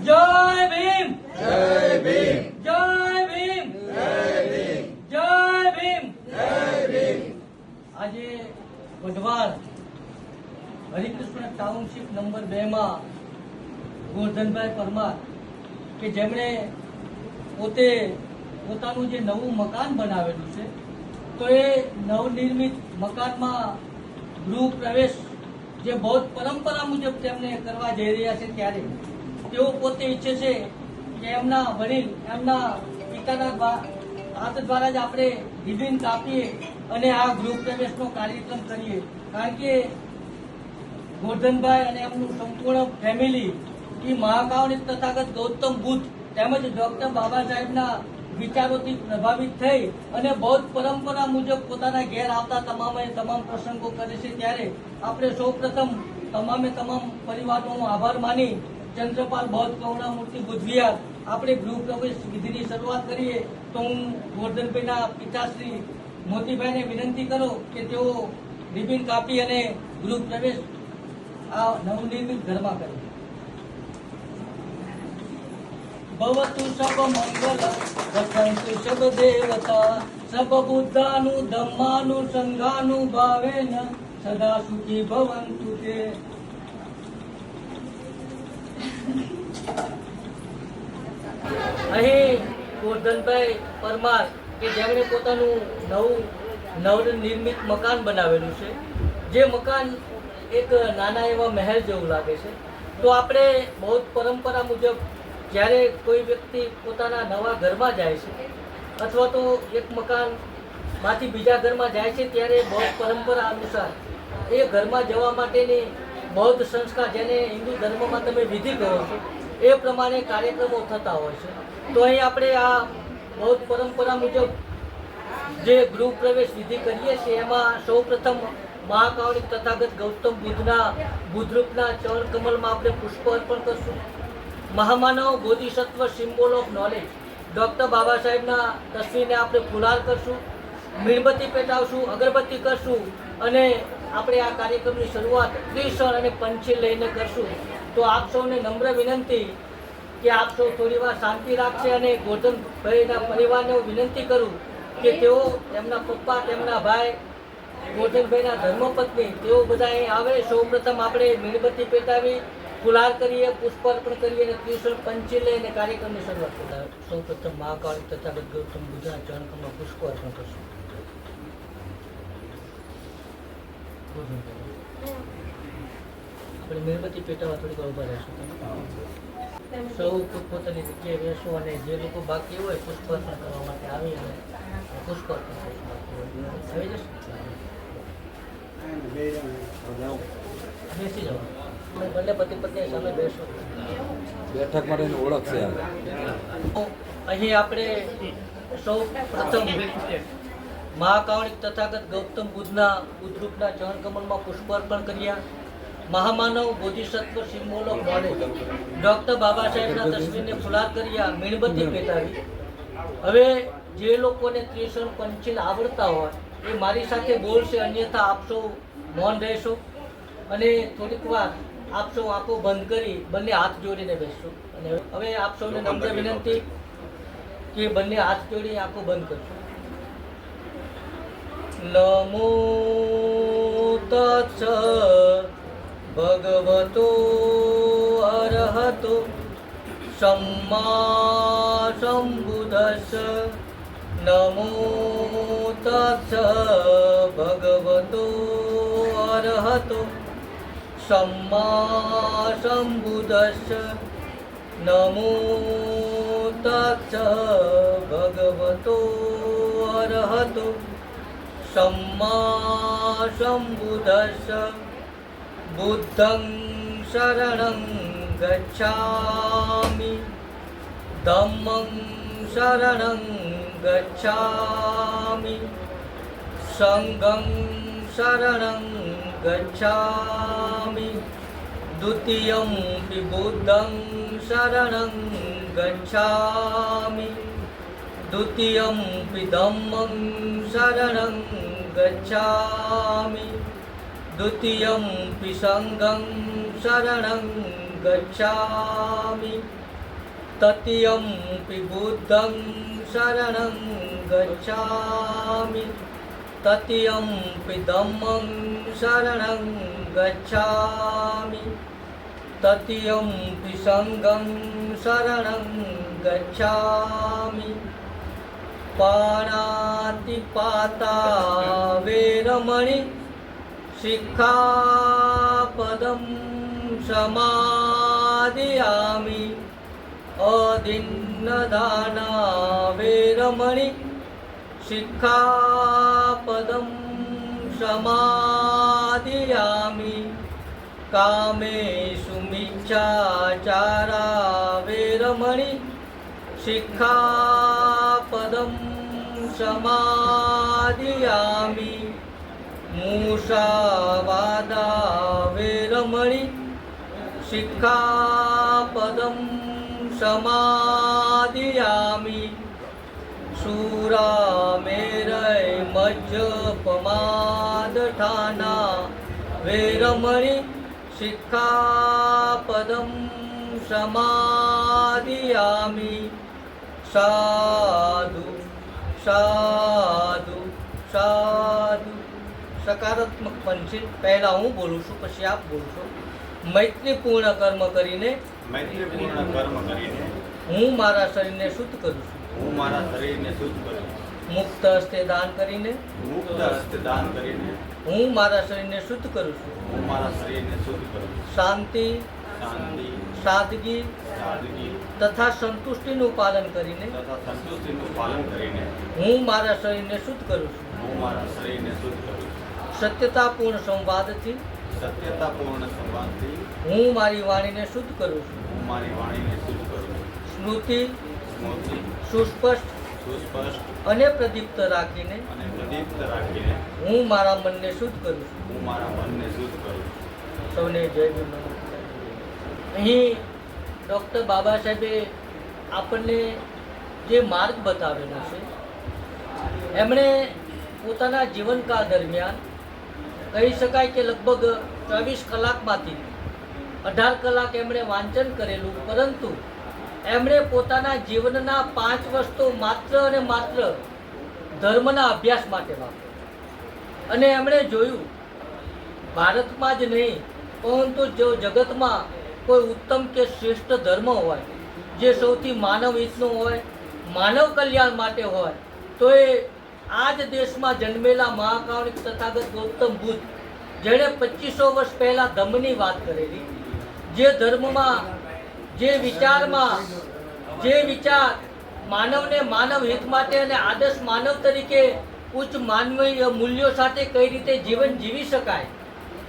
જય ભીમ, જય ભીમ, જય ભીમ, જય ભીમ, જય ભીમ. જય ભીમ. આજે વઢવાણ હરિકૃષ્ણ ટાઉનશીપ નંબર 2 માં ગોરધનભાઈ પરમાર કે જેમણે પોતે પોતાનું જે નવું મકાન બનાવેલું છે, તો એ નવનિર્મિત મકાનમાં ગૃહ પ્રવેશ જે બૌદ્ધ પરંપરા મુજબ તેમને કરવા જઈ રહ્યા છે, ત્યારે તેઓ પોતે ઈચ્છે છે કે એમના વડીલ, એમના પિતાના હાથ દ્વારા જ આપણે રિબિન કાપીએ અને આ ગૃહ પ્રવેશનો કાર્યક્રમ કરીએ. કારણ કે ગોરધનભાઈ અને એમનું સંપૂર્ણ ફેમિલી એ મહાકાવનિક તથાગત ગૌતમ બુદ્ધ તેમજ ડોક્ટર બાબા સાહેબના વિચારોથી પ્રભાવિત થઈ અને બૌદ્ધ પરંપરા મુજબ પોતાના ઘેર આવતા તમામ પ્રસંગો કરે છે. ત્યારે આપણે સૌપ્રથમ તમામ પરિવારનો આભાર માની ચંદ્રપાલ બૌદ્ધ કરુણામૂર્તિ બુદ્ધ વિહાર આપણે ગૃહ પ્રવેશ વિધિની શરૂઆત કરીએ. તો હું ગોરધનભાઈના પિતાશ્રી મોતીભાઈને વિનંતી કરું કે તેઓ રિબિન કાપી અને ગૃહ પ્રવેશ આ નવનિર્મિત ઘરમાં કરે. ભવતુ સબ મંગલ રક્ષંતુ સબ દેવતા સબ બુદ્ધાનું ધમ્માનું સંઘાનું ભાવેન સદા સુખી ભવંતુ તે. અહીં ગોરધનભાઈ પરમાર કે જેમણે પોતાનું નવનિર્મિત મકાન બનાવેલું છે, જે મકાન એક નાના એવા મહેલ જેવું લાગે છે. તો આપણે બૌદ્ધ પરંપરા મુજબ જ્યારે કોઈ વ્યક્તિ પોતાના નવા ઘરમાં જાય છે અથવા તો એક મકાનમાંથી બીજા ઘરમાં જાય છે, ત્યારે બૌદ્ધ પરંપરા અનુસાર એ ઘરમાં જવા માટેની બૌદ્ધ સંસ્કાર, જેને હિન્દુ ધર્મમાં તમે વિધિ કહો છો, એ પ્રમાણે કાર્યક્રમો થતા હોય છે. તો અહીં આપણે આ બૌદ્ધ પરંપરા મુજબ જે ગૃહ પ્રવેશ વિધિ કરીએ છીએ, એમાં સૌપ્રથમ મહાકાવનિક તથાગત ગૌતમ બુદ્ધના બુદ્ધરૂપના ચરણ કમલમાં આપણે પુષ્પ અર્પણ કરશું. મહામાનવ બોધિસત્વ સિમ્બોલ ઓફ નોલેજ ડોક્ટર બાબા સાહેબના તસવીરને આપણે ફુલાર કરશું, મીણબત્તી પેટાવશું, અગરબત્તી કરશું અને આપણે આ કાર્યક્રમની શરૂઆત ત્રિશળ અને પંચીલ લઈને કરશું. તો આપ સૌને નમ્ર વિનંતી કે આપ સૌ થોડી વાર શાંતિ રાખશે અને ગોરધનભાઈના પરિવારને હું વિનંતી કરું કે તેઓ, તેમના પપ્પા, તેમના ભાઈ, ગોરધનભાઈના ધર્મપત્ની, તેઓ બધા અહીં આવે. સૌપ્રથમ આપણે મીણબત્તી પેટાવી, ફુલાર કરીએ, પુષ્પ અર્પણ કરીએ અને ત્રિશૂળ પંચી લઈને કાર્યક્રમની શરૂઆત કરતા. સૌપ્રથમ મહાકાળી તથાગત ગૌતમ બુદ્ધના ચરણકમળમાં પુષ્પ અર્પણ કરશું. આપણે મીણબત્તી પેટાવા થોડીક વાર ઉભા રહેશું. સૌ પોતપોતાની જગ્યાએ બેસો અને જે લોકો બાકી હોય પુષ્પ અર્પણ કરવા માટે આવી અને પુષ્પ અર્પણ આવી જશે. બેસી જાઓ, બંને પતિ પત્ની સામે બેસો. બેઠક માટેની ઓળખ છે. અહીં આપણે સૌ પ્રથમ મહાકાવનિક તથાગત ગૌતમ બુદ્ધના બુદ્ધરૂપના ચરણકમળમાં પુષ્પ અર્પણ કર્યા. મહામાનવ બોધિસત્વ સિમ્બોલ ઓફ નોલેજ ડોક્ટર બાબા સાહેબના તસવીરને ફુલાર કર્યા, મીણબત્તી પેટાવી. હવે જે લોકોને ત્રિશૂળ પંચીલ આવડતા હોય એ મારી સાથે બોલશે, અન્યથા આપ સૌ મૌન રહેશો અને થોડીક વાર આપ સૌ આંખો બંધ કરી બંને હાથ જોડીને બેસશો. અને હવે આપ સૌને નમ્ર વિનંતી કે બંને હાથ જોડી આંખો બંધ કરશો. નમો તત્સ ભગવતો અરહતો સમ્મા સંબુદ્ધસ્સ. નમો તત્સ ભગવતો અરહતો સમ્મા સંબુદ્ધસ્સ. નમો તત્સ ભગવતો અરહતો સમ્મા સંબુદ્ધસ્સ. બુદ્ધં શરણં ગચ્છામિ, ધમ્મં શરણં ગચ્છામિ, સંઘં શરણં ગચ્છામિ, દ્વિતીયંપિ બુદ્ધં શરણં ગચ્છામિ, દ્વિતીયંપિ ધમ્મં શરણં ગચ્છામિ, द्वितीयंपि संघं शरणं गच्छामि, તત્યંપિ બુદ્ધં શરણં ગચ્છામિ તત્યંપિ ધમ્મં શરણં ગચ્છામિ તત્યંપિ સંઘં શરણં ગચ્છામિ પાણાતિપાતા વેરમણિ સિક્ખાપદં સમાદિયામિ અદિન્નદાના વેરમણિ સિક્ખાપદં સમાદિયામિ કામેષુ મિચ્છાચારા વેરમણિ સિક્ખાપદં સમાદિયામિ મૂષાવાદા વેરમણિ સિક્ખાપદં સમાદિયામિ શૂરામેરય મજ્જપમાદઠાના વેરમણિ સિક્ખાપદં સમાદિયામિ સાધુ સાધુ સાધુ સકારાત્મક પંચી પહેલા હું બોલું છું પછી આપ બોલશો. મૈત્રીપૂર્ણ કર્મ કરીને હું મારા શરીરને શુદ્ધ કરું છું. હું મારા શરીરને શુદ્ધ કરું. મુક્ત હસ્તે દાન કરીને હું મારા શરીરને શુદ્ધ કરું છું. હું મારા શરીરને શુદ્ધ કરું. શાંતિ શાંતિ, સાદગી સાદગી તથા સંતુષ્ટિનું પાલન કરીને તથા સંતુષ્ટિનું પાલન કરીને હું મારા શરીરને શુદ્ધ કરું છું. હું મારા શરીરને શુદ્ધ કરું. સત્યતાપૂર્ણ સંવાદથી સત્યતાપૂર્ણ સંવાદથી હું મારી વાણીને શુદ્ધ કરું છું. હું મારી વાણીને શુદ્ધ કરું. સ્મૃતિ સ્મૃતિ સુસ્પષ્ટ સુસ્પષ્ટ અને પ્રદીપ્ત રાખીને અને પ્રદીપ્ત રાખીને હું મારા મનને શુદ્ધ કરું છું. હું મારા મનને શુદ્ધ કરું. સૌને જય ગુરુ. અહીં ડૉક્ટર બાબા સાહેબે આપણને જે માર્ગ બતાવેલો છે એમણે પોતાના જીવનકાળ દરમિયાન કહી શકાય કે લગભગ 24 કલાકમાંથી 18 કલાક એમણે વાંચન કરેલું, પરંતુ એમણે પોતાના જીવનના 5 વર્ષ તો માત્ર અને માત્ર ધર્મના અભ્યાસ માટે વાપર્યા. અને એમણે જોયું ભારતમાં જ નહીં પરંતુ જો જગતમાં કોઈ ઉત્તમ કે શ્રેષ્ઠ ધર્મ હોય જે સૌથી માનવ હિતનો હોય, માનવ કલ્યાણ માટે હોય, તો એ આ જ દેશમાં જન્મેલા મહાકારુણિક તથાગત ગૌતમ બુદ્ધ, જેણે 2500 વર્ષ પહેલાં ધમ્મની વાત કરેલી, જે ધર્મમાં જે વિચાર માનવને માનવ હિત માટે અને આદર્શ માનવ તરીકે ઉચ્ચ માનવીય મૂલ્યો સાથે કઈ રીતે જીવન જીવી શકાય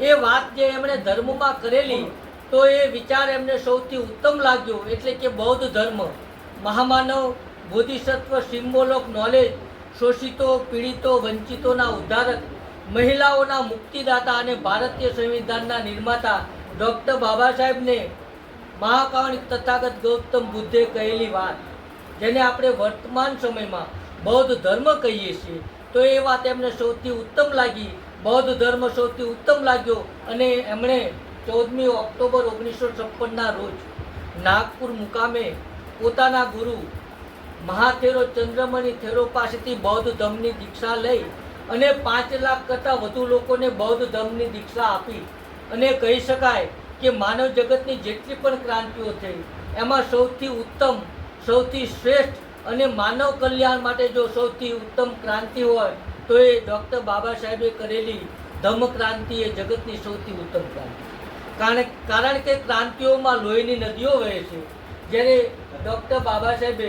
એ વાત જે એમણે ધર્મમાં કરેલી, તો એ વિચાર એમને સૌથી ઉત્તમ લાગ્યો. એટલે કે બૌદ્ધ ધર્મ મહામાનવ, બોધિસત્વ, સિમ્બોલ ઓફ નોલેજ, શોષિતો, પીડિતો, વંચિતોના ઉદ્ધારક, મહિલાઓના મુક્તિદાતા અને ભારતીય સંવિધાનના નિર્માતા ડૉક્ટર બાબા સાહેબને મહાકારુણિક તથાગત ગૌતમ બુદ્ધે કહેલી વાત, જેને આપણે વર્તમાન સમયમાં બૌદ્ધ ધર્મ કહીએ છીએ, તો એ વાત એમને સૌથી ઉત્તમ લાગી. બૌદ્ધ ધર્મ સૌથી ઉત્તમ લાગ્યો અને એમણે 14મી ઓક્ટોબર 1956ના રોજ નાગપુર મુકામે પોતાના ગુરુ મહાથેરો ચંદ્રમણી થેરો પાસેથી બૌદ્ધ ધર્મની દીક્ષા લઈ અને 5 લાખ કરતાં વધુ લોકોને બૌદ્ધ ધર્મની દીક્ષા આપી. અને કહી શકાય કે માનવ જગતની જેટલી પણ ક્રાંતિઓ થઈ એમાં સૌથી ઉત્તમ, સૌથી શ્રેષ્ઠ અને માનવ કલ્યાણ માટે જો સૌથી ઉત્તમ ક્રાંતિ હોય તો એ ડૉક્ટર બાબા સાહેબે કરેલી ધમ્મ ક્રાંતિ એ જગતની સૌથી ઉત્તમ ક્રાંતિ. કારણ કે ક્રાંતિઓમાં લોહીની નદીઓ વહે છે, જ્યારે ડૉક્ટર બાબા સાહેબે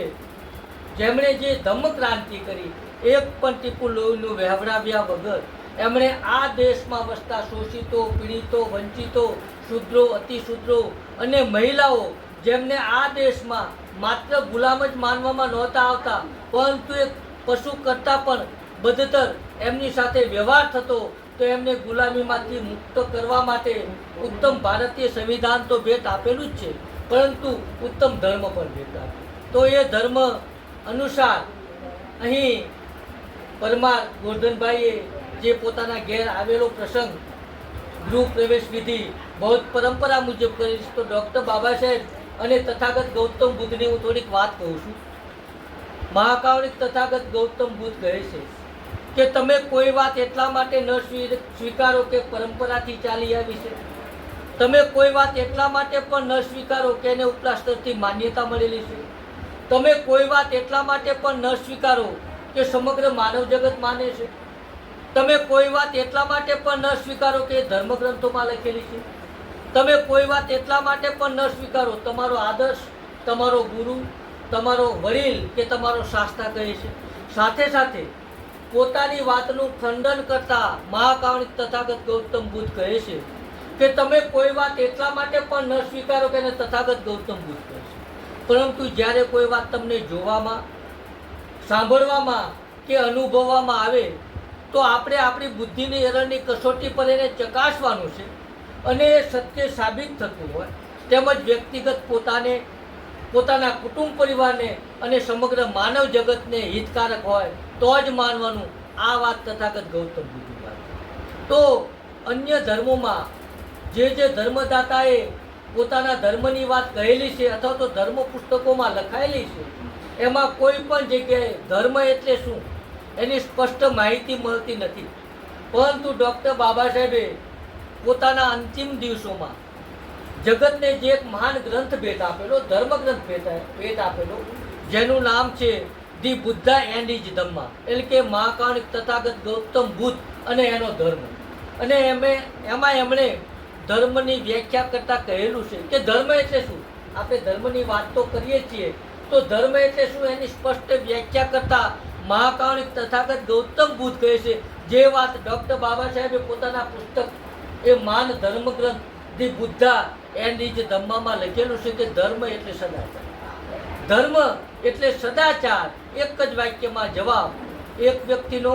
જેમણે જે ધમ્મ ક્રાંતિ કરી, એક પણ ટીપું લોહીનું વહેવડાવ્યા વગર એમણે આ દેશમાં વસતા શોષિતો, પીડિતો, વંચિતો, શૂદ્રો, અતિશૂદ્રો અને મહિલાઓ, જેમને આ દેશમાં માત્ર ગુલામ જ માનવામાં નહોતા આવતા, પરંતુ એક પશુ કરતાં પણ બદતર એમની સાથે વ્યવહાર થતો, તો એમને ગુલામીમાંથી મુક્ત કરવા માટે ઉત્તમ ભારતીય સંવિધાન તો ભેટ આપેલું જ છે, પરંતુ ઉત્તમ ધર્મ પણ ભેટ આપ્યો. તો એ ધર્મ અનુસાર અહીં પરમાર ગોરધનભાઈએ જે પોતાના ઘેર આવેલો પ્રસંગ ગૃહ પ્રવેશ વિધિ બૌદ્ધ પરંપરા મુજબ કરી, તો ડૉક્ટર બાબા સાહેબ અને તથાગત ગૌતમ બુદ્ધની હું થોડીક વાત કહું છું. મહાકારુણિક તથાગત ગૌતમ બુદ્ધ કહે છે કે તમે કોઈ વાત એટલા માટે ન સ્વીકારો કે પરંપરાથી ચાલી આવી છે. તમે કોઈ વાત એટલા માટે પણ ન સ્વીકારો કે એને ઉપલા સ્તરથી માન્યતા મળેલી છે. તમે કોઈ વાત એટલા માટે પણ ન સ્વીકારો કે સમગ્ર માનવ જગત માને છે. તમે કોઈ વાત એટલા માટે પણ ન સ્વીકારો કે ધર્મગ્રંથોમાં લખેલી છે. તમે કોઈ વાત એટલા માટે પણ ન સ્વીકારો તમારો આદર્શ, તમારો ગુરુ, તમારો વડીલ કે તમારો શાસ્ત્રા કહે છે. સાથે સાથે પોતાની વાતનું ખંડન કરતા મહાકારુણિક તથાગત ગૌતમ બુદ્ધ કહે છે કે તમે કોઈ વાત એટલા માટે પણ ન સ્વીકારો કે એને તથાગત ગૌતમ બુદ્ધ કહે છે. પરંતુ જ્યારે કોઈ વાત તમને જોવામાં, સાંભળવામાં કે અનુભવવામાં આવે તો આપણે આપણી બુદ્ધિની એરરની કસોટી પર એને ચકાસવાનું છે. અને એ સત્ય સાબિત થતું હોય તેમજ વ્યક્તિગત પોતાને, પોતાના કુટુંબ પરિવારને અને સમગ્ર માનવ જગતને હિતકારક હોય તો જ માનવાનું. આ વાત તથાગત ગૌતમ બુદ્ધની વાત. તો અન્ય ધર્મોમાં જે ધર્મદાતાએ પોતાના ધર્મની વાત કહેલી છે અથવા તો ધર્મ પુસ્તકોમાં લખાયેલી છે એમાં કોઈ પણ જગ્યાએ ધર્મ એટલે શું એની સ્પષ્ટ માહિતી મળતી નથી. પરંતુ ડૉક્ટર બાબા સાહેબે પોતાના અંતિમ દિવસોમાં જગતને જે એક મહાન ગ્રંથ ભેટ આપેલો, ધર્મગ્રંથ ભેટ આપેલો, જેનું નામ છે the Buddha and is Dhamma, એટલે કે મહાકારુણિક તથાગત ગૌતમ બુદ્ધ અને એનો ધર્મ. અને એમાં એમણે ધર્મની વ્યાખ્યા કરતાં કહેલું છે કે ધર્મ એટલે શું. આપણે ધર્મની વાત તો કરીએ છીએ તો ધર્મ એટલે શું એની સ્પષ્ટ વ્યાખ્યા કરતાં મહાકારુણિક તથાગત ગૌતમ બુદ્ધ કહે છે જે વાત ડૉક્ટર બાબા સાહેબે પોતાના પુસ્તક એ મહાન ધર્મગ્રંથ ધી બુદ્ધા એન્ડ ઇઝ ધમ્મામાં લખેલું છે કે ધર્મ એટલે સદાચાર. ધર્મ એટલે સદાચાર. એક જ વાક્યમાં જવાબ. એક વ્યક્તિનો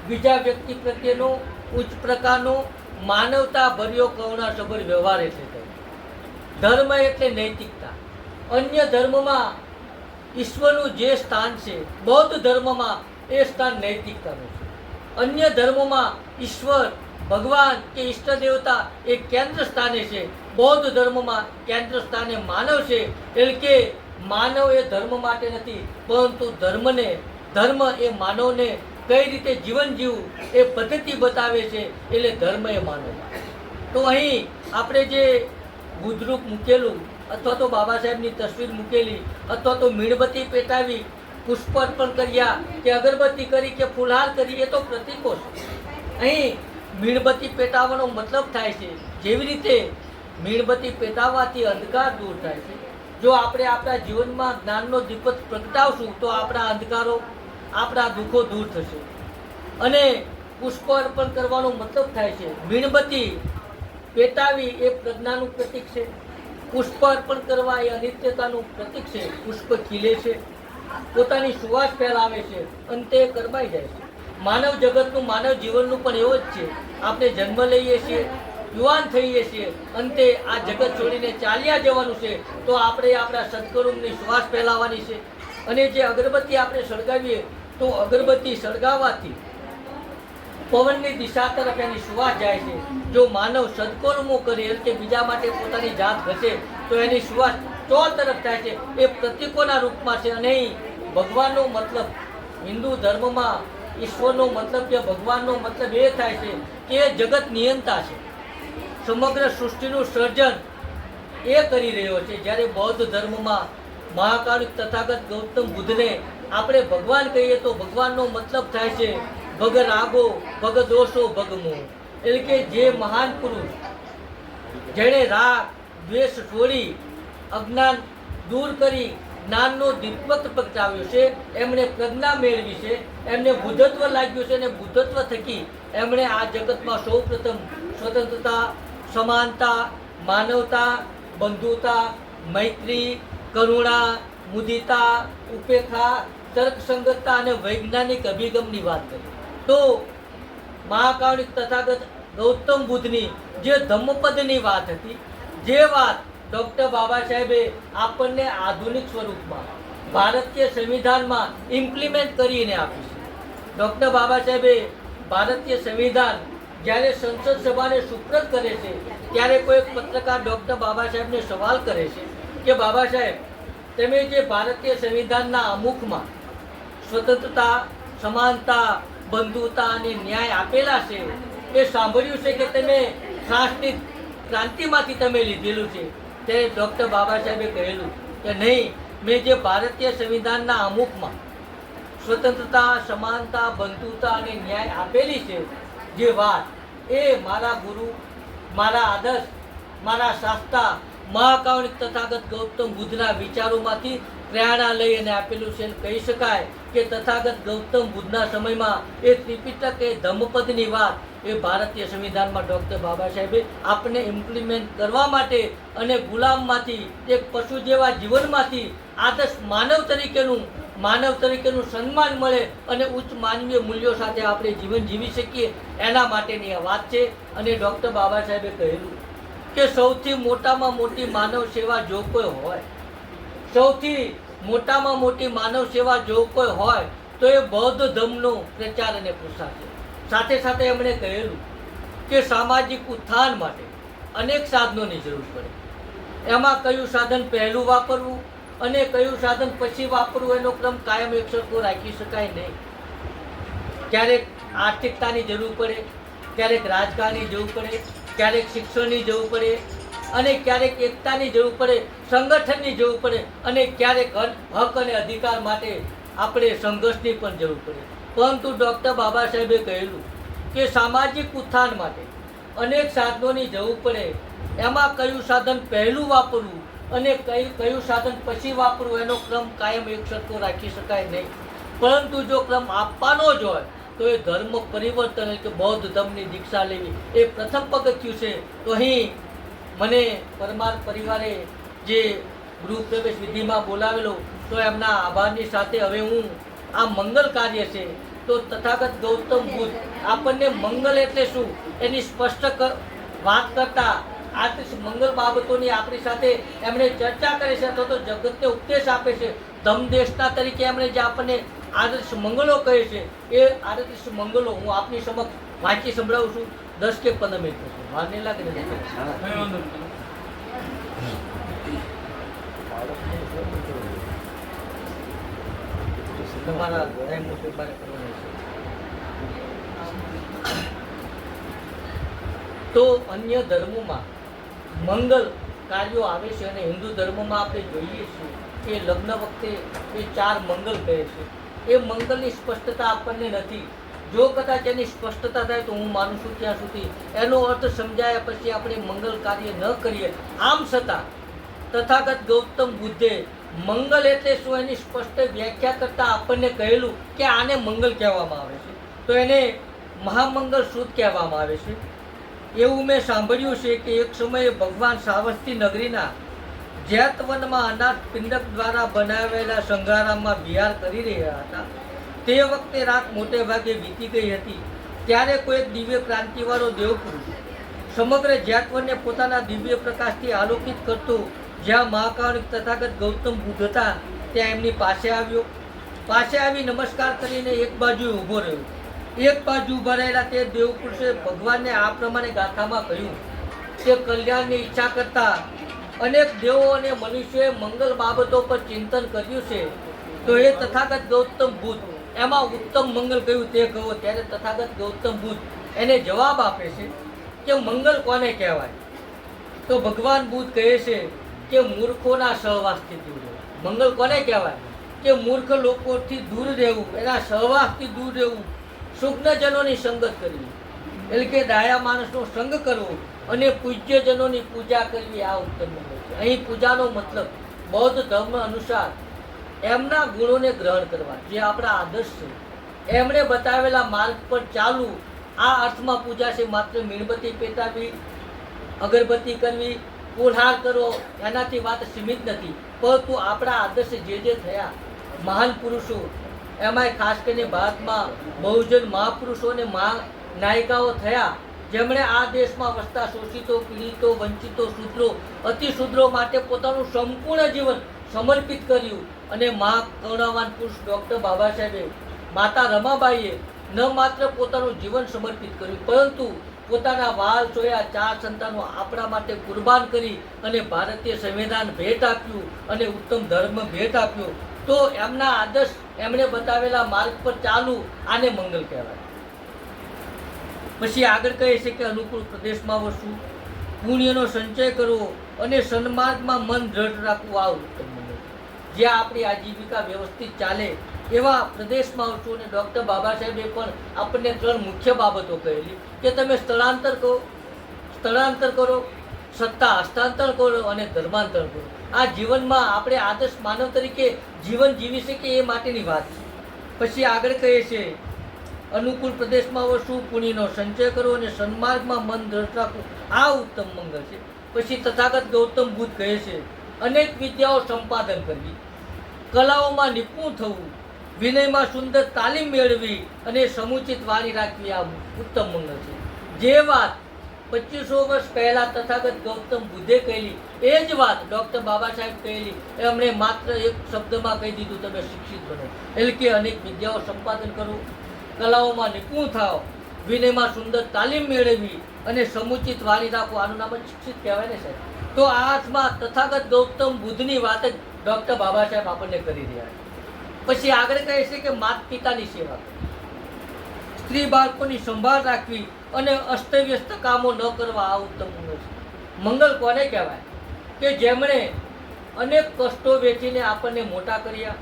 બીજા વ્યક્તિ પ્રત્યેનો ઉચ્ચ પ્રકારનો માનવતા ભર્યો કરુણાસભર વ્યવહાર એટલે ધર્મ. ધર્મ એટલે નૈતિકતા. અન્ય ધર્મમાં ઈશ્વરનું જે સ્થાન છે, બૌદ્ધ ધર્મમાં એ સ્થાન નૈતિકતાનું છે. અન્ય ધર્મોમાં ઈશ્વર, ભગવાન કે ઈષ્ટ દેવતા એ કેન્દ્ર સ્થાને છે. બૌદ્ધ ધર્મમાં કેન્દ્ર સ્થાને માનવ છે. એટલે કે માનવ એ ધર્મ માટે નથી, પરંતુ ધર્મ એ માનવને કઈ રીતે જીવન જીવવું એ પદ્ધતિ બતાવે છે. એટલે ધર્મ એ માનવ માટે. તો અહીં આપણે જે બુદ્ધરૂપ મૂકેલું અથવા તો બાબા સાહેબની તસવીર મૂકેલી અથવા તો મીણબત્તી પેટાવી, પુષ્પ અર્પણ કર્યા કે અગરબત્તી કરી કે ફૂલહાર કરી, એ તો પ્રતીકો છે. અહીં મીણબત્તી પેટાવવાનો મતલબ થાય છે જેવી રીતે મીણબત્તી પેટાવવાથી અંધકાર દૂર થાય છે. જો આપણે આપણા જીવનમાં જ્ઞાનનો દીપક પ્રગટાવશું તો આપણા અંધકારો, આપણા દુઃખો દૂર થશે. અને પુષ્પ અર્પણ કરવાનો મતલબ થાય છે, મીણબત્તી પેટાવી એ પ્રજ્ઞાનું પ્રતીક છે. પુષ્પ અર્પણ કરવા એ અનિત્યતાનું પ્રતીક છે. પુષ્પ ખીલે છે, પોતાની સુવાસ ફેલાવે છે, અંતે કરમાઈ જાય છે. માનવ જગતનું, માનવ જીવનનું પણ એવું જ છે. આપણે જન્મ લઈએ છીએ, યુવાન થઈએ છીએ, અંતે આ જગત છોડીને ચાલ્યા જવાનું છે. તો આપણે આપણા સદગુરુની સુવાસ ફેલાવવાની છે. અને જે અગરબત્તી આપણે સળગાવીએ તો અગરબત્તી સળગાવવાથી પવનની દિશા તરફ એની સુવાસ જાય છે. જો માનવ સદકર્મો કરે એટલે કે બીજા માટે પોતાની જાત ઘસે તો એની સુવાસ ચોર તરફ થાય છે. એ પ્રતીકોના રૂપમાં છે. અને ભગવાનનો મતલબ હિન્દુ ધર્મમાં ઈશ્વરનો મતલબ કે ભગવાનનો મતલબ એ થાય છે કે એ જગત નિયંતા છે. સમગ્ર સૃષ્ટિનું સર્જન એ કરી રહ્યો છે. જ્યારે બૌદ્ધ ધર્મમાં મહાકારુણિક તથાગત ગૌતમ બુદ્ધને આપણે ભગવાન કહીએ તો ભગવાનનો મતલબ થાય છે ભગ રાગો, ભગ દોષો, ભગ મોહ. એટલે કે જે મહાન પુરુષ જેણે રાગ દ્વેષ છોડી અજ્ઞાન દૂર કરી જ્ઞાનનો દીપક પ્રગટાવ્યો છે, એમણે પ્રજ્ઞા મેળવી છે, એમને બુદ્ધત્વ લાગ્યું છે. અને બુદ્ધત્વ થકી એમણે આ જગતમાં સૌ પ્રથમ સ્વતંત્રતા, સમાનતા, માનવતા, બંધુતા, મૈત્રી, કરુણા, મુદિતા, ઉપેક્ષા, તર્કસંગતતા અને વૈજ્ઞાનિક અભિગમની વાત કરી. તો મહાકારુણિક તથાગત ગૌતમ બુદ્ધની જે ધમ્મપદની વાત હતી, જે વાત ડૉક્ટર બાબા સાહેબે આપણને આધુનિક સ્વરૂપમાં ભારતીય સંવિધાનમાં ઇમ્પ્લિમેન્ટ કરીને આપી છે. ડૉક્ટર બાબા સાહેબે ભારતીય સંવિધાન જ્યારે સંસદ સભાને સુપ્રત કરે છે ત્યારે કોઈ પત્રકાર ડૉક્ટર બાબા સાહેબને સવાલ કરે છે કે બાબા સાહેબ, તમે જે ભારતીય સંવિધાનના આમુખમાં સ્વતંત્રતા, સમાનતા, બંધુતા અને ન્યાય આપેલા છે, એ સાંભળ્યું છે કે તમે ફ્રાન્સની ક્રાંતિમાંથી તમે લીધેલું છે. ત્યારે ડૉક્ટર બાબા સાહેબે કહેલું કે નહીં, મેં જે ભારતીય સંવિધાનના આમુખમાં સ્વતંત્રતા, સમાનતા, બંધુતા અને ન્યાય આપેલી છે, જે વાત એ મારા ગુરુ, મારા આદર્શ, મારા શાસ્ત્રા મહાકારુણિક તથાગત ગૌતમ બુદ્ધના વિચારોમાંથી પ્રેરણા લઈ અને આપેલું છે. કહી શકાય કે તથાગત ગૌતમ બુદ્ધના સમયમાં એ ત્રિપિટક, એ ધમ્મપદની વાત એ ભારતીય સંવિધાનમાં ડૉક્ટર બાબા સાહેબે આપણે ઇમ્પ્લિમેન્ટ કરવા માટે અને ગુલામમાંથી એક પશુ જેવા જીવનમાંથી આદર્શ માનવ તરીકેનું સન્માન મળે અને ઉચ્ચ માનવીય મૂલ્યો સાથે આપણે જીવન જીવી શકીએ, એના માટેની આ વાત છે. અને ડૉક્ટર બાબા સાહેબે કહેલું કે સૌથી મોટામાં મોટી માનવ સેવા જો કોઈ હોય, સૌથી મોટામાં મોટી માનવ સેવા જો કોઈ હોય તો એ બૌદ્ધ ધર્મનો પ્રચાર અને પ્રસાર છે. સાથે સાથે એમણે કહેલું કે સામાજિક ઉત્થાન માટે અનેક સાધનોની જરૂર પડે. એમાં કયું સાધન પહેલું વાપરવું અને કયું સાધન પછી વાપરવું, એનો ક્રમ કાયમ એકસરખો રાખી શકાય નહીં. ક્યારેક આર્થિકતાની જરૂર પડે, ક્યારેક રાજકારણની જરૂર પડે, ક્યારેક શિક્ષણની જરૂર પડે, અને ક્યારેક એકતાની જરૂર પડે, સંગઠનની જરૂર પડે, અને ક્યારેક હક અને અધિકાર માટે આપણે સંઘર્ષની પણ જરૂર પડે. પરંતુ ડૉક્ટર બાબા સાહેબે કહેલું કે સામાજિક ઉત્થાન માટે અનેક સાધનોની જરૂર પડે. એમાં કયું સાધન પહેલું વાપરવું અને કયું સાધન પછી વાપરવું, એનો ક્રમ કાયમ એકસરખો રાખી શકાય નહીં. પરંતુ જો ક્રમ આપવાનો જ હોય તો એ ધર્મ પરિવર્તન એટલે બૌદ્ધ ધર્મની દીક્ષા લેવી એ પ્રથમ પગથિયું છે. તો અહીં મને પરમાર પરિવારે જે ગૃહ પ્રવેશ વિધિમાં બોલાવેલો, તો એમના આભારની સાથે હવે હું આ મંગલ કાર્ય છે, તો તથાગત ગૌતમ બુદ્ધ આપણને મંગલ એટલે શું એની સ્પષ્ટ વાત કરતા આર્થિક મંગલ બાબતોની આપણી સાથે એમણે ચર્ચા કરે છે, અથવા તો જગતને ઉપદેશ આપે છે. ધમદેશના તરીકે એમણે જે આપણને આદર્શ મંગલો કહે છે, એ આદર્શ મંગલો હું આપની સમક્ષ વાંચી સંભળાવું છું. 10 કે 15 મિનિટ થશે, વાર નહીં લાગે ને? તમારા ટાઈમ મુજબ મારે કરવાનું છે. તો અન્ય ધર્મોમાં મંગલ કાર્યો આવે છે અને હિન્દુ ધર્મમાં આપણે જોઈએ છીએ કે લગ્ન વખતે એ 4 મંગલ કહે છે. એ મંગલની સ્પષ્ટતા આપણને નથી. જો કદાચ એની સ્પષ્ટતા થાય તો હું માનું છું ત્યાં સુધી એનો અર્થ સમજાયા પછી આપણે મંગલ કાર્ય ન કરીએ. આમ છતાં તથાગત ગૌતમ બુદ્ધે મંગલ એટલે શું એની સ્પષ્ટ વ્યાખ્યા કરતાં આપણને કહેલું કે આને મંગલ કહેવામાં આવે છે, તો એને મહામંગલ સૂત્ર કહેવામાં આવે છે. એવું મેં સાંભળ્યું છે કે એક સમયે ભગવાન શ્રાવસ્તી નગરીના જૈતવનમાં અનાથ પિંડક દ્વારા બનાવેલા સંઘારામાં વિહાર કરી રહ્યા હતા. તે વખતે રાત મોટે ભાગે વીતી ગઈ હતી. ત્યારે કોઈ એક દિવ્ય ક્રાંતિવાળો દેવપુરુષ સમગ્ર જૈતવનને પોતાના દિવ્ય પ્રકાશથી આલોકિત કરતો, જ્યાં મહાકારુણિક તથાગત ગૌતમ બુદ્ધ હતા, ત્યાં એમની પાસે આવ્યો. પાસે આવી નમસ્કાર કરીને એક બાજુ ઊભો રહ્યો. એક બાજુ ઊભા રહેલા તે દેવપુરુષે ભગવાનને આ પ્રમાણે ગાથામાં કહ્યું કે કલ્યાણની ઈચ્છા કરતા અનેક દેવો અને મનુષ્યોએ મંગલ બાબતો પર ચિંતન કર્યું છે, તો એ તથાગત ગૌતમ બુદ્ધ એમાં ઉત્તમ મંગલ કયું તે કહો. ત્યારે તથાગત ગૌતમ બુદ્ધ એને જવાબ આપે છે કે મંગલ કોને કહેવાય? તો ભગવાન બુદ્ધ કહે છે કે મૂર્ખોના સહવાસથી દૂર રહેવું. મંગલ કોને કહેવાય? કે મૂર્ખ લોકોથી દૂર રહેવું, એના સહવાસથી દૂર રહેવું, શુગ્નજનોની સંગત કરવી, એટલે કે ડાયા માણસનો સંગ કરવો અને પૂજ્યજનોની પૂજા કરવી, આ ઉત્તમ મંગલ છે. અહીં પૂજાનો મતલબ બૌદ્ધ ધર્મ અનુસાર એમના ગુણોને ગ્રહણ કરવા, જે આપણા આદર્શ છે, એમણે બતાવેલા માર્ગ પર ચાલવું, આ અર્થમાં પૂજા છે. માત્ર મીણબત્તી પેટાવી, અગરબત્તી કરવી, ફૂલહાર કરવો, એનાથી વાત સીમિત નથી. પરંતુ આપણા આદર્શ જે થયા મહાન પુરુષો, એમાંય ખાસ કરીને ભારતમાં બહુજન મહાપુરુષો અને મહાનાયિકાઓ થયા, જેમણે આ દેશમાં વસતા શોષિતો, પીડિતો, વંચિતો, શૂદ્રો, અતિશૂદ્રો માટે પોતાનું સંપૂર્ણ જીવન સમર્પિત કર્યું. અને મહાકરુણાવાન પુરુષ ડૉક્ટર બાબા સાહેબે, માતા રમાબાઈએ ન માત્ર પોતાનું જીવન સમર્પિત કર્યું, પરંતુ પોતાના વાલ સોયા 4 સંતાનો આપણા માટે કુરબાન કરી અને ભારતીય સંવિધાન ભેટ આપ્યું અને ઉત્તમ ધર્મ ભેટ આપ્યો, તો એમના આદર્શ એમણે બતાવેલા માર્ગ પર ચાલવું આને મંગલ કહેવાય. પછી આગળ કહે છે કે અનુકૂળ પ્રદેશમાં વસવું, પુણ્યનો સંચય કરવો અને સન્માર્ગમાં મન દ્રઢ રાખવું આ ઉત્તમ મંગલ. જ્યાં આપણી આજીવિકા વ્યવસ્થિત ચાલે એવા પ્રદેશમાં વસવું. અને ડૉક્ટર બાબા સાહેબે પણ આપણને 3 મુખ્ય બાબતો કહેલી કે તમે સ્થળાંતર કરો, સત્તા હસ્તાંતર કરો અને ધર્માંતર કરો. આ જીવનમાં આપણે આદર્શ માનવ તરીકે જીવન જીવી શકીએ એ માટેની વાત છે. પછી આગળ કહે છે અનુકૂળ પ્રદેશમાં વસવું, પુણ્યનો સંચય કરવો અને સન્માર્ગમાં મન દ્રઢ રાખવું આ ઉત્તમ મંગળ છે. પછી તથાગત ગૌતમ બુદ્ધ કહે છે અનેક વિદ્યાઓ સંપાદન કરવી, કલાઓમાં નિપુણ થવું, વિનયમાં સુંદર તાલીમ મેળવી અને સમુચિત વાણી રાખવી આ ઉત્તમ મંગળ છે. જે વાત 2500 વર્ષ પહેલા તથાગત ગૌતમ બુદ્ધે કહેલી એ જ વાત ડૉક્ટર બાબા સાહેબ કહેલી. એમણે માત્ર એક શબ્દમાં કહી દીધું તમે શિક્ષિત બનો. એટલે કે અનેક વિદ્યાઓ સંપાદન કરો, કલાઓમાં નિપુણ થાવ, વિનયમાં સુંદર તાલીમ મેળવી અને સમુચિત વાણી રાખો. આનું નામ જ શિક્ષિત કહેવાય ને સાહેબ. તો આ અર્થમાં તથાગત ગૌતમ બુદ્ધની વાત જ ડૉક્ટર બાબા સાહેબ આપણને કરી રહ્યા છે. પછી આગળ કહે છે કે માતા પિતાની સેવા કરવી, સ્ત્રી બાળકોની સંભાળ રાખવી અને અસ્તવ્યસ્ત કામો ન કરવા આ ઉત્તમ મંગળ છે. મંગળ કોને કહેવાય કે જેમણે અનેક કષ્ટો વેચીને આપણને મોટા કર્યા,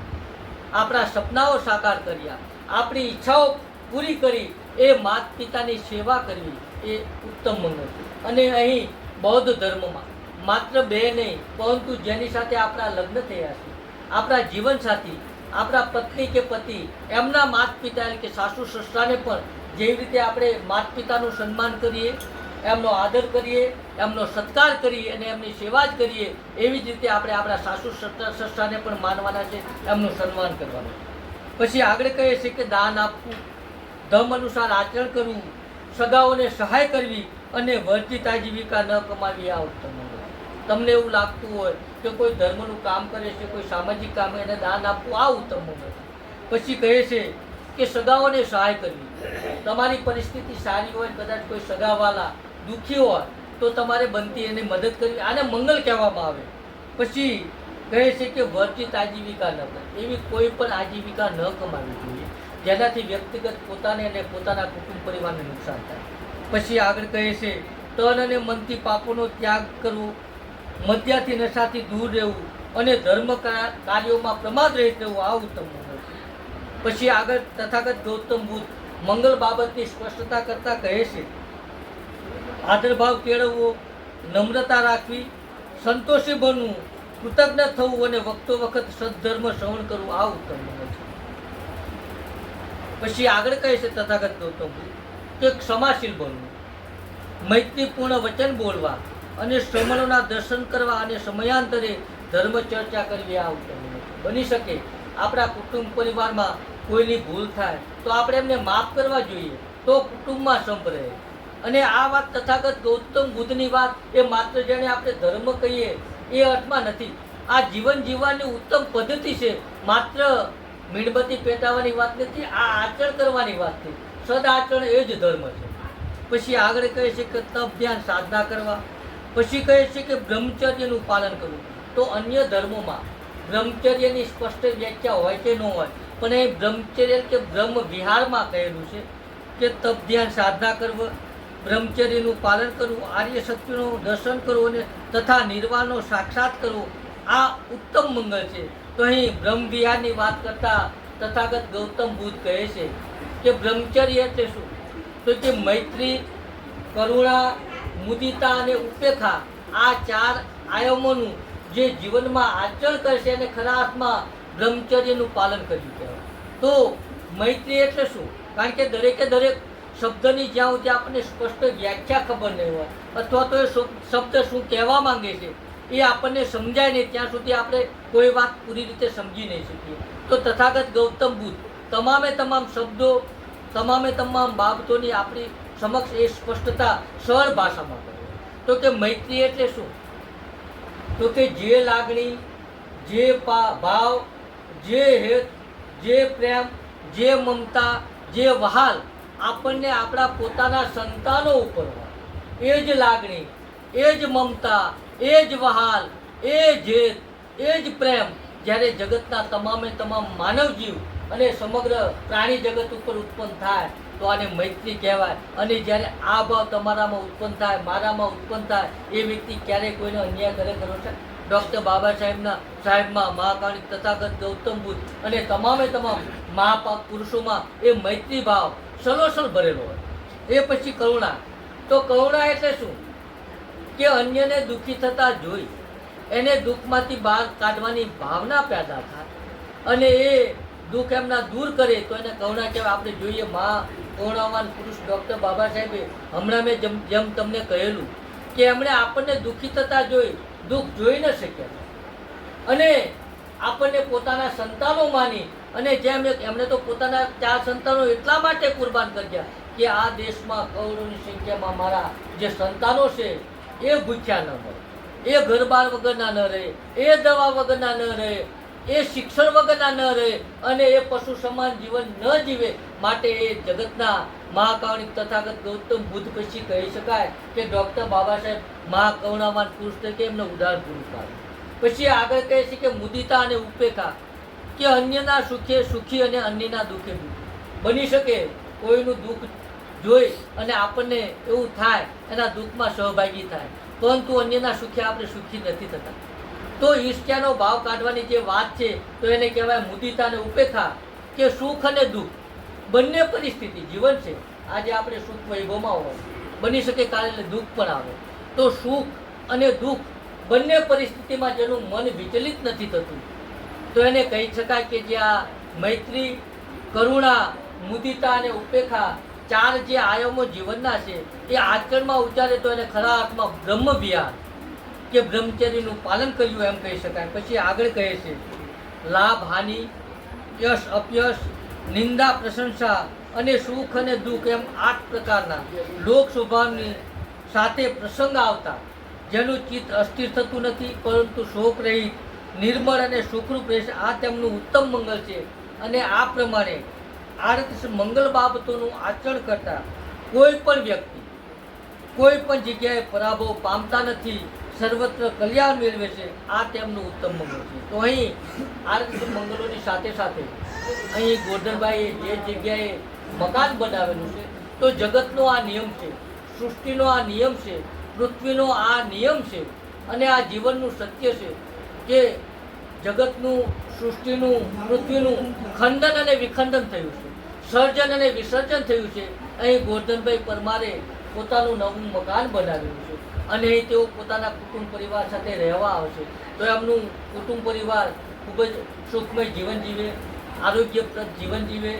આપણા સપનાઓ સાકાર કર્યા, આપણી ઈચ્છાઓ પૂરી કરી. એ માતા પિતાની સેવા કરવી એ ઉત્તમ મંગળ છે. અને અહીં બૌદ્ધ ધર્મમાં માત્ર 2 નહીં પરંતુ જેની સાથે આપણા લગ્ન થયા છે, આપણા જીવનસાથી, આપણા પત્ની કે પતિ, એમના માતા પિતા એટલે કે સાસુ સસરાને પણ જેવી રીતે આપણે માતા પિતાનું સન્માન કરીએ, એમનો આદર કરીએ, એમનો સત્કાર કરીએ અને એમની સેવા જ કરીએ, એવી જ રીતે આપણે આપણા સાસુ સસરાને પણ માનવાના છે, એમનું સન્માન કરવાનું. પછી આગળ કહે છે કે દાન આપવું, ધર્મ અનુસાર આચરણ કરવું, સગાઓને સહાય કરવી અને વર્જિત આજીવિકા ન કમાવી આ ઉત્તમ મંગળ. તમને એવું લાગતું હોય કે કોઈ ધર્મનું કામ કરે છે, કોઈ સામાજિક કામ, એને દાન આપવું આ ઉત્તમ મંગળ. પછી કહે છે કે સગાઓને સહાય કરવી. તમારી પરિસ્થિતિ સારી હોય, કદાચ કોઈ સગાવાલા દુઃખી હોય તો તમારે બનતી એને મદદ કરવી, આને મંગળ કહેવામાં આવે. પછી કહે છે કે વર્જિત આજીવિકા ન કરવી, એવી કોઈ પણ આજીવિકા ન કમાવી જોઈએ જેનાથી વ્યક્તિગત પોતાને અને પોતાના કુટુંબ પરિવારને નુકસાન થાય. પછી આગળ કહે છે તન અને મનથી પાપોનો ત્યાગ કરવો, મદ્યાથી નશાથી દૂર રહેવું અને ધર્મ કાર્યોમાં પ્રમાદ રહિત રહેવું આ ઉત્તમ મંગળ છે. પછી આગળ તથાગત ગૌતમ બુદ્ધ મંગળ બાબતની સ્પષ્ટતા કરતા કહે છે આદરભાવ કેળવવો, નમ્રતા રાખવી, સંતોષી બનવું, કૃતજ્ઞ થવું અને વખતો વખત સદ્ધર્મ શ્રવણ કરવું આ ઉત્તમ મંગળ છે. પછી આગળ કહે છે તથાગત ગૌતમ બુદ્ધ કે ક્ષમાશીલ બનવું, મૈત્રીપૂર્ણ વચન બોલવા અને શ્રમણોના દર્શન કરવા અને સમયાંતરે ધર્મ ચર્ચા કરવી આ ઉત્તમ મંગળ છે. બની શકે આપણા કુટુંબ પરિવારમાં કોઈની ભૂલ થાય તો આપણે એમને માફ કરવા જોઈએ, તો કુટુંબમાં સંપ રહે. અને આ વાત તથાગત ગૌતમ બુદ્ધની વાત એ માત્ર જેને આપણે ધર્મ કહીએ એ અર્થમાં નથી. આ જીવન જીવવાની ઉત્તમ પદ્ધતિ છે, માત્ર મીણબત્તી પેટાવાની વાત નથી, આ આચરણ કરવાની વાત છે. સદાચરણ એ જ ધર્મ છે. પછી આગળ કહે છે કે તપ ધ્યાન સાધના કરવા. પછી કહે છે કે બ્રહ્મચર્યનું પાલન કરવું. તો અન્ય ધર્મોમાં બ્રહ્મચર્યની સ્પષ્ટ વ્યાખ્યા હોય કે ન હોય, પણ એ બ્રહ્મચર્ય કે બ્રહ્મ વિહારમાં કહેલું છે કે તપ ધ્યાન સાધના કરવું, બ્રહ્મચર્યનું પાલન કરવું, આર્ય સત્યનું દર્શન કરવું અને તથા નિર્વાણનો સાક્ષાત કરવો આ ઉત્તમ મંગળ છે. તો અહીં બ્રહ્મ વિહારની વાત કરતા તથાગત ગૌતમ બુદ્ધ કહે છે કે બ્રહ્મચર્ય એટલે શું? તો કે મૈત્રી, કરુણા, મુદિતા અને ઉપેક્ષા આ 4 આયામોનું જે જીવનમાં આચરણ કરશે અને ખરા અર્થમાં બ્રહ્મચર્યનું પાલન કર્યું કહેવાય. તો મૈત્રી એટલે શું? કારણ કે દરેકે દરેક શબ્દની જ્યાં સુધી આપણને સ્પષ્ટ વ્યાખ્યા ખબર નહીં હોય અથવા તો એ શબ્દ શું કહેવા માંગે છે એ આપણને સમજાય નહીં ત્યાં સુધી આપણે કોઈ વાત પૂરી રીતે સમજી નહીં શકીએ. તો તથાગત ગૌતમ બુદ્ધ તમામે તમામ શબ્દો, તમામે તમામ બાબતોની આપણી સમક્ષ એ સ્પષ્ટતા સરળ ભાષામાં કરે. તો કે મૈત્રી એટલે શું? તો કે જે લાગણી, જે ભાવ, જે હેત, જે પ્રેમ, જે મમતા, જે વહાલ આપણને આપણા પોતાના સંતાનો ઉપર હોય એ જ લાગણી, એ જ મમતા, એ જ વહાલ, એ જેદ, એ જ પ્રેમ જ્યારે જગતના તમામે તમામ માનવ જીવ અને સમગ્ર પ્રાણી જગત ઉપર ઉત્પન્ન થાય તો આને મૈત્રી કહેવાય. અને જ્યારે આ ભાવ તમારામાં ઉત્પન્ન થાય, મારામાં ઉત્પન્ન થાય, એ વ્યક્તિ ક્યારેય કોઈનો અન્યાય કરે ખરો છે? ડૉક્ટર બાબા સાહેબમાં મહાકાળી તથાગત ગૌતમ બુદ્ધ અને તમામે તમામ પુરુષોમાં એ મૈત્રી ભાવ સલોસલ ભરેલો હોય. એ પછી કરુણા. તો કરુણા એટલે શું? કે અન્યને દુઃખી થતા જોઈ એને દુઃખમાંથી બહાર કાઢવાની ભાવના પેદા થાય અને એ દુઃખ એમના દૂર કરે તો એને કરુણા કહેવાય. આપણે જોઈએ કરુણાવાન પુરુષ ડૉક્ટર બાબા સાહેબે હમણાં મેં જેમ તમને કહેલું કે એમણે આપણને દુઃખી થતા જોઈ દુઃખ જોઈ ન શક્યા અને આપણને પોતાના સંતાનો માની અને જેમ એમણે તો પોતાના 4 સંતાનો એટલા માટે કુરબાન કર્યા કે આ દેશમાં કરોડોની સંખ્યામાં મારા જે સંતાનો છે એ ભૂખ્યા ન મળે, એ ઘરબાર વગરના ન રહે, એ દવા વગરના ન રહે, એ શિક્ષણ વગરના ન રહે અને એ પશુ સમાન જીવન ન જીવે. માટે એ જગતના મહાકારુણિક તથાગત ગૌતમ બુદ્ધ પછી કહી શકાય કે ડૉક્ટર બાબા સાહેબ મહાકરુણાવાન પુરુષ તરીકે એમને ઉદાહરણ પૂરું પાડ્યું. પછી આગળ કહે છે કે મુદિતા અને ઉપેક્ષા, કે અન્યના સુખે સુખી અને અન્યના દુઃખે દુઃખી બની શકે. કોઈનું દુઃખ જોઈ અને આપણને એવું થાય એના દુઃખમાં સહભાગી થાય, પરંતુ અન્યના સુખે આપણે સુખી નથી થતા. તો ઈર્ષ્યાનો ભાવ કાઢવાની જે વાત છે તો એને કહેવાય મુદિતા અને ઉપેક્ષા, કે સુખ અને દુઃખ બંને પરિસ્થિતિ જીવન છે. આજે આપણે સુખ વૈભવમાં હોય, બની શકે કાલે દુઃખ પણ આવે. તો સુખ અને દુઃખ બંને પરિસ્થિતિમાં જેનું મન વિચલિત નથી થતું તો એને કહી શકાય કે જે આ મૈત્રી, કરુણા, મુદિતા અને ઉપેક્ષા 4 જે આયામો જીવનના છે એ આચરણમાં ઉતારે તો એને ખરા અર્થમાં બ્રહ્મ વિહાર કે બ્રહ્મચર્યનું પાલન કર્યું એમ કહી શકાય. પછી આગળ કહે છે લાભ હાનિ, યશ અપયશ, નિંદા પ્રશંસા અને સુખ અને દુઃખ એમ 8 પ્રકારના લોક સ્વભાવની સાથે પ્રસંગ આવતા જેનું ચિત્ત અસ્થિર થતું નથી પરંતુ શોક રહિત, નિર્મળ અને સુખરૂપ રહેશે. આ તેમનું ઉત્તમ મંગલ છે. અને આ પ્રમાણે આ રીતે મંગલ બાબતોનું આચરણ કરતા કોઈ પણ વ્યક્તિ કોઈ પણ જગ્યાએ પરાભવ પામતા નથી, સર્વત્ર કલ્યાણ મેળવે છે. આ તેમનું ઉત્તમ મંગળ છે. તો અહીં આ રીતે મંગલોની સાથે સાથે અહીં ગોરધનભાઈએ જે જગ્યાએ મકાન બનાવેલું છે તો જગતનો આ નિયમ છે, સૃષ્ટિનો આ નિયમ છે, પૃથ્વીનો આ નિયમ છે અને આ જીવનનું સત્ય છે કે જગતનું, સૃષ્ટિનું, પૃથ્વીનું ખંડન અને વિખંડન થયું છે, સર્જન અને વિસર્જન થયું છે. અહીં ગોરધનભાઈ પરમારે પોતાનું નવું મકાન બનાવેલું છે અને અહીં તેઓ પોતાના કુટુંબ પરિવાર સાથે રહેવા આવશે તો એમનું કુટુંબ પરિવાર ખૂબ જ સુખમય જીવન જીવે, આરોગ્યપ્રદ જીવન જીવે,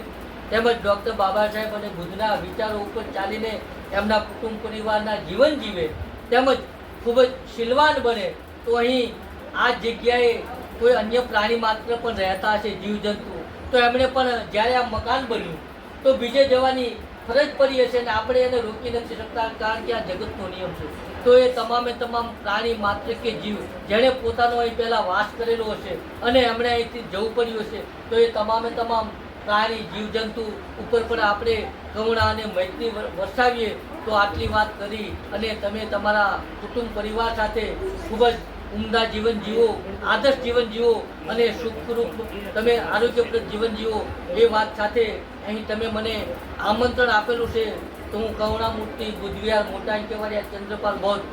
તેમજ ડૉક્ટર બાબા સાહેબ અને બુદ્ધના વિચારો ઉપર ચાલીને એમના કુટુંબ પરિવારના જીવન જીવે, તેમજ ખૂબ જ શીલવાન બને. તો અહીં આ જગ્યાએ કોઈ અન્ય પ્રાણી માત્ર પણ રહેતા હશે, જીવજંતુ, તો એમણે પણ જ્યારે આ મકાન બન્યું તો બીજે જવાની ફરજ પડી હશે અને આપણે એને રોકી નથી શકતા કારણ કે આ જગતનો નિયમ છે. તો એ તમામે તમામ પ્રાણી માત્ર કે જીવ જેણે પોતાનો અહીં પહેલાં વાસ કરેલો હશે અને એમણે અહીંથી જવું પડ્યું હશે તો એ તમામે તમામ પ્રાણી જીવજંતુ ઉપર પણ આપણે કરુણા અને મૈત્રી વરસાવીએ. તો આટલી વાત કરી અને તમે તમારા કુટુંબ પરિવાર સાથે ખૂબ જ ઉમદા જીવન જીવો, આદર્શ જીવન જીવો અને સુખરૂપ તમે આરોગ્યપ્રદ જીવન જીવો એ વાત સાથે અહીં તમે મને આમંત્રણ આપેલું છે તો હું કરુણામૂર્તિ બુદ્ધવિહાર મોટા કેવાડિયા ચંદ્રપાલ બૌદ્ધ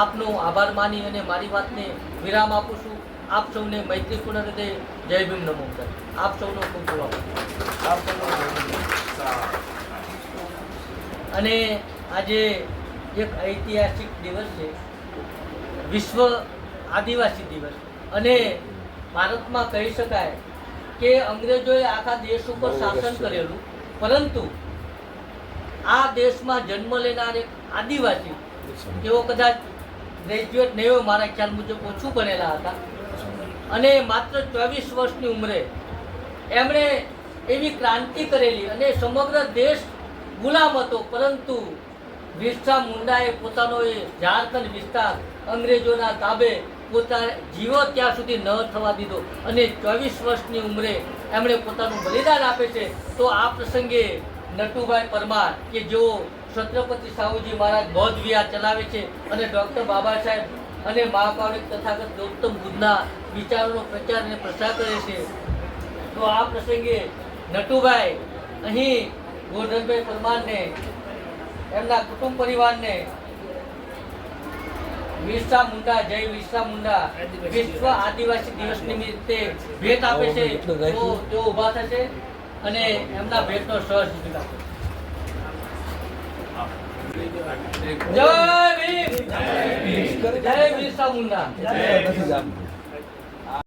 આપનો આભાર માની અને મારી વાતને વિરામ આપું છું. આપ સૌને મૈત્રીપૂર્ણ હૃદય જય ભીમ નમો. આપ સૌનો ખૂબ ખૂબ આભાર. અને આજે એક ઐતિહાસિક દિવસ છે, વિશ્વ આદિવાસી દિવસ. અને ભારતમાં કહી શકાય કે અંગ્રેજોએ આખા દેશ ઉપર શાસન કરેલું પરંતુ આ દેશમાં જન્મ લેનાર એક આદિવાસી, તેઓ કદાચ ગ્રેજ્યુએટ નહીં હોય, મારા ખ્યાલ મુજબ ઓછું ભણેલા હતા અને માત્ર 24 વર્ષની ઉંમરે એમણે એવી ક્રાંતિ કરેલી અને સમગ્ર દેશ ગુલામ હતો પરંતુ બિરસા મુંડાએ પોતાનો એ ઝારખંડ વિસ્તાર અંગ્રેજોના તાબે પોતા જીવો ત્યાં સુધી ન થવા દીધો અને 24 વર્ષની ઉંમરે એમણે પોતાનું બલિદાન આપે છે. તો આ પ્રસંગે નટુભાઈ પરમાર કે જેઓ છત્રપતિ સાહુજી મહારાજ બૌદ્ધ વિહાર ચલાવે છે અને ડૉક્ટર બાબા સાહેબ અને મહાકાવિક તથાગત ગૌતમ બુદ્ધના વિચારોનો પ્રચાર અને પ્રસાર કરે છે. તો આ પ્રસંગે નટુભાઈ અહીં ગોરધનભાઈ પરમારને એમના કુટુંબ પરિવારને બિરસા મુંડા જય બિરસા મુંડા વિશ્વ આદિવાસી દિવસ નિમિત્તે ભેટ આપે છે. તો તેઓ ઊભા થશે અને એમના ભેટનો સહજ સ્વીકારશે. જય ભીમ, જય બિરસા મુંડા. નથી જામ.